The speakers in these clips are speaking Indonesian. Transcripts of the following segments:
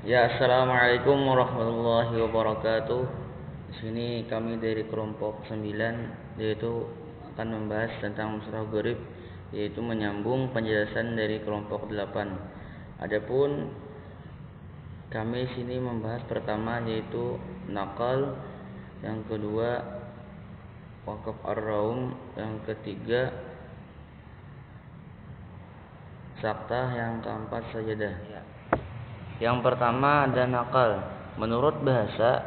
Ya, assalamualaikum warahmatullahi wabarakatuh. Di sini kami dari kelompok 9 yaitu akan membahas tentang surah Gharib, yaitu menyambung penjelasan dari kelompok 8. Adapun kami sini membahas pertama yaitu nakal, yang kedua waqaf ar-raum, yang ketiga saktah, yang keempat sajadah. Yang pertama ada nakal. Menurut bahasa,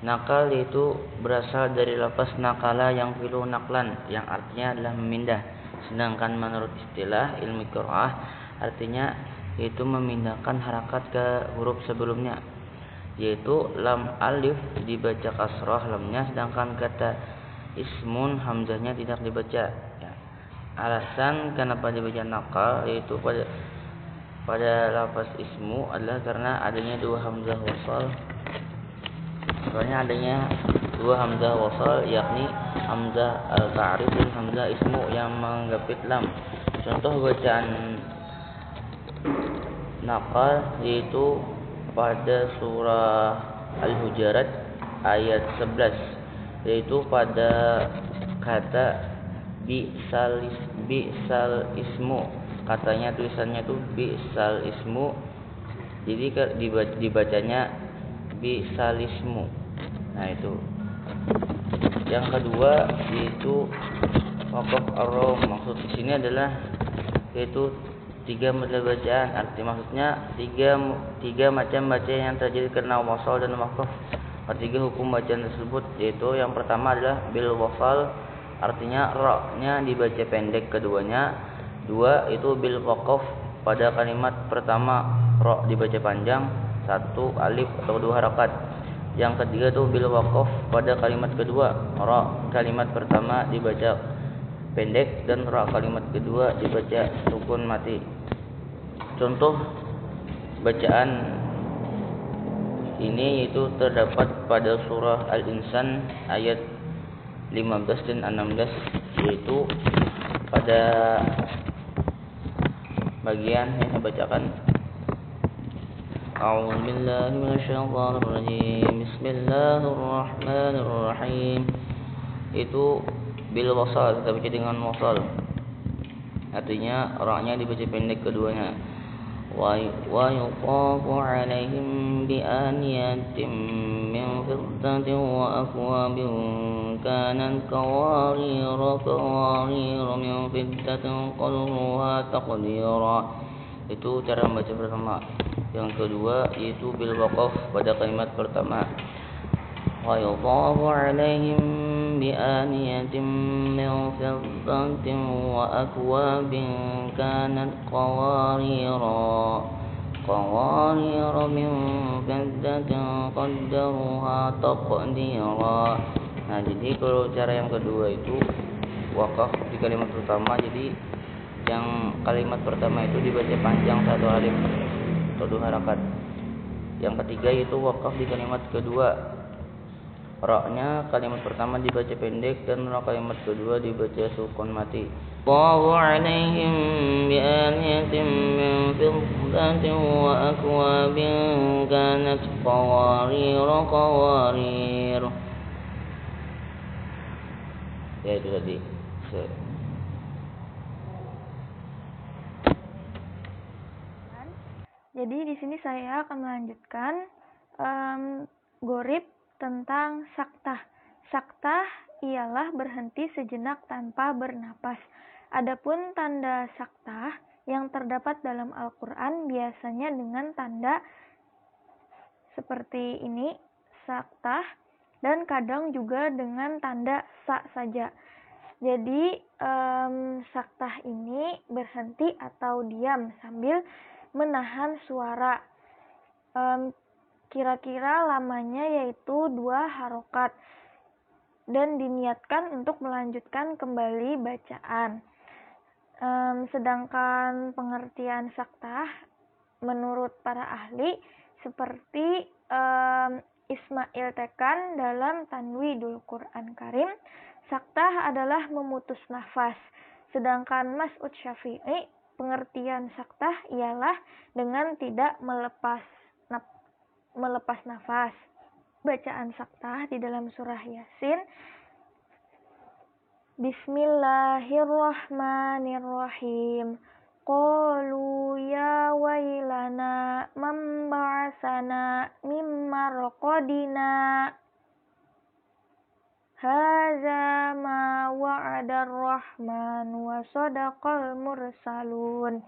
nakal itu berasal dari lafaz nakala yang fi'lu naklan, yang artinya adalah memindah. Sedangkan menurut istilah ilmu qiraah, artinya yaitu memindahkan harakat ke huruf sebelumnya, yaitu lam alif dibaca kasrah lamnya, sedangkan kata ismun hamzahnya tidak dibaca. Alasan kenapa dibaca nakal yaitu pada lafaz ismu adalah karena adanya dua hamzah wasal. Yakni hamzah al-ta'rif dan hamzah ismu yang menggapit lam. Contoh bacaan nakal yaitu pada surah Al-Hujurat ayat 11, yaitu pada kata bi'sal ismu. Katanya tulisannya itu bi'sal ismu, jadi dibacanya bi'sal ismu. Nah, itu. Yang kedua yaitu waqaf ar-raum. Maksud di sini adalah yaitu tiga model bacaan. Maksudnya tiga macam bacaan yang terjadi karena wasal dan waqaf. Ketiga hukum bacaan tersebut yaitu yang pertama adalah bil wasal, artinya ra-nya dibaca pendek keduanya. Dua itu bil waqaf, pada kalimat pertama ra dibaca panjang, satu alif atau dua harakat. Yang ketiga itu bil waqaf, pada kalimat kedua ra kalimat pertama dibaca pendek dan ra kalimat kedua dibaca sukun mati. Contoh bacaan ini yaitu terdapat pada surah Al-Insan ayat 15 dan 16, yaitu pada bagian yang saya bacakan. A'udzubillahi minasyaitonirrajim. Bismillahirrahmanirrahim. Itu bil wasal, kita baca dengan wasal. Artinya ra-nya dibaca pendek keduanya. Wa yuqafu 'alaihim bi aniyatin min fiddatin wa akwabin kanat qawarira min fiddatin qadruha taqdira. Itu cara membaca pertama. Yang kedua yaitu bil waqaf, pada kalimat pertama. Wa yuqafu 'alaihim bi aniyatin min fiddatin wa akwabin kanat qawarira min fiddatin qadruha taqdira. Nah, jadi kalau cara yang kedua itu wakaf di kalimat pertama, jadi yang kalimat pertama itu dibaca panjang satu alif atau dua harakat. Yang ketiga itu wakaf di kalimat kedua, ra-nya kalimat pertama dibaca pendek dan ra kalimat kedua dibaca sukun mati. Allahu 'alaihim bi aniyatin min fiddatin wa akwabin kanat qawarir. Ya, itu tadi. Jadi di sini saya akan melanjutkan Gharib tentang saktah. Saktah ialah berhenti sejenak tanpa bernapas. Adapun tanda saktah yang terdapat dalam Al-Quran biasanya dengan tanda seperti ini, saktah, dan kadang juga dengan tanda sa saja. Jadi saktah ini berhenti atau diam sambil menahan suara. Kira-kira lamanya yaitu 2 harokat dan diniatkan untuk melanjutkan kembali bacaan. Sedangkan pengertian saktah menurut para ahli seperti Ismail Tekan dalam Tanwidul Quran Karim, saktah adalah memutus nafas. Sedangkan Mas'ud Syafi'i, pengertian saktah ialah dengan tidak melepas melepas nafas. Bacaan saktah di dalam surah Yasin. Bismillahirrahmanirrahim. Qalu ya wailana man ba'asana min marqadina. Hadza ma wa'adar rahman wa sadaqal mursalun.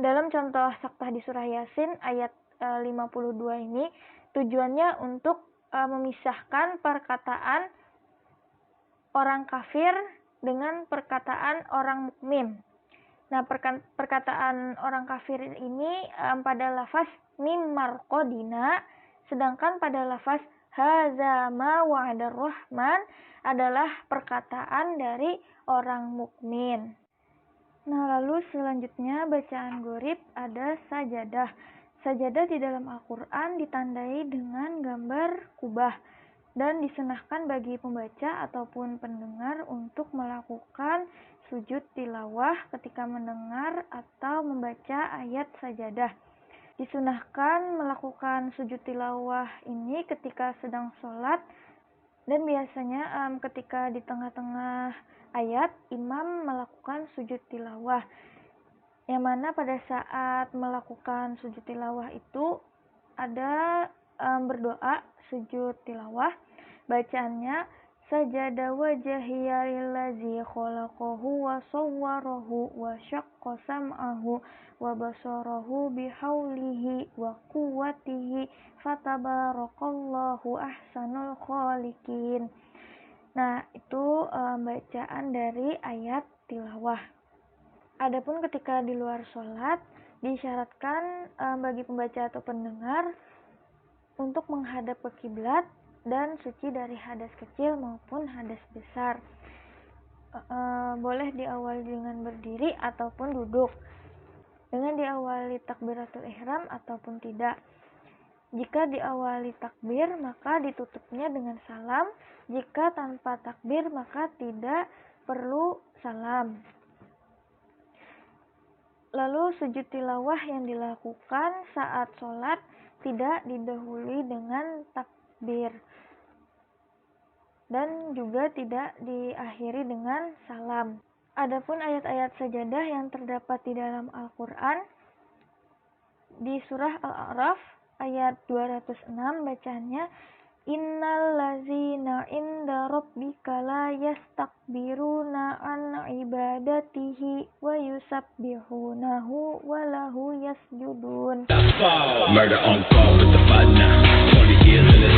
Dalam contoh saktah di surah Yasin ayat 52 ini tujuannya untuk memisahkan perkataan orang kafir dengan perkataan orang mukmin. Nah, perkataan orang kafir ini pada lafaz mim marqadina, sedangkan pada lafaz hadza ma wa'adar rahman adalah perkataan dari orang mukmin. Nah, lalu selanjutnya bacaan gharib ada sajadah. Sajadah di dalam Al-Quran ditandai dengan gambar kubah dan disunahkan bagi pembaca ataupun pendengar untuk melakukan sujud tilawah ketika mendengar atau membaca ayat sajadah. Disunahkan melakukan sujud tilawah ini ketika sedang sholat, dan biasanya ketika di tengah-tengah ayat imam melakukan sujud tilawah, yang mana pada saat melakukan sujud tilawah itu ada berdoa sujud tilawah. Bacaannya sajada wajhiya lillazi khalaqahu wa sawwarahu wa syaqqa sam'ahu wa basarahu bihaulihi wa quwwatihi fatabarakallahu ahsanul khaliqin. Nah, itu bacaan dari ayat tilawah. Adapun ketika di luar sholat, disyaratkan bagi pembaca atau pendengar untuk menghadap ke kiblat dan suci dari hadas kecil maupun hadas besar. Boleh diawali dengan berdiri ataupun duduk, dengan diawali takbiratul ihram ataupun tidak. Jika diawali takbir, maka ditutupnya dengan salam. Jika tanpa takbir, maka tidak perlu salam. Lalu sujud tilawah yang dilakukan saat sholat tidak didahului dengan takbir dan juga tidak diakhiri dengan salam. Adapun ayat-ayat sajadah yang terdapat di dalam Al-Quran, di surah Al-A'raf ayat 206 bacaannya, Innal lazina inda rabbika la yastakbiruna an ibadatihi wa yusabbihunahu wa lahu yasjudun. Murder on call with the partner. 40 years in the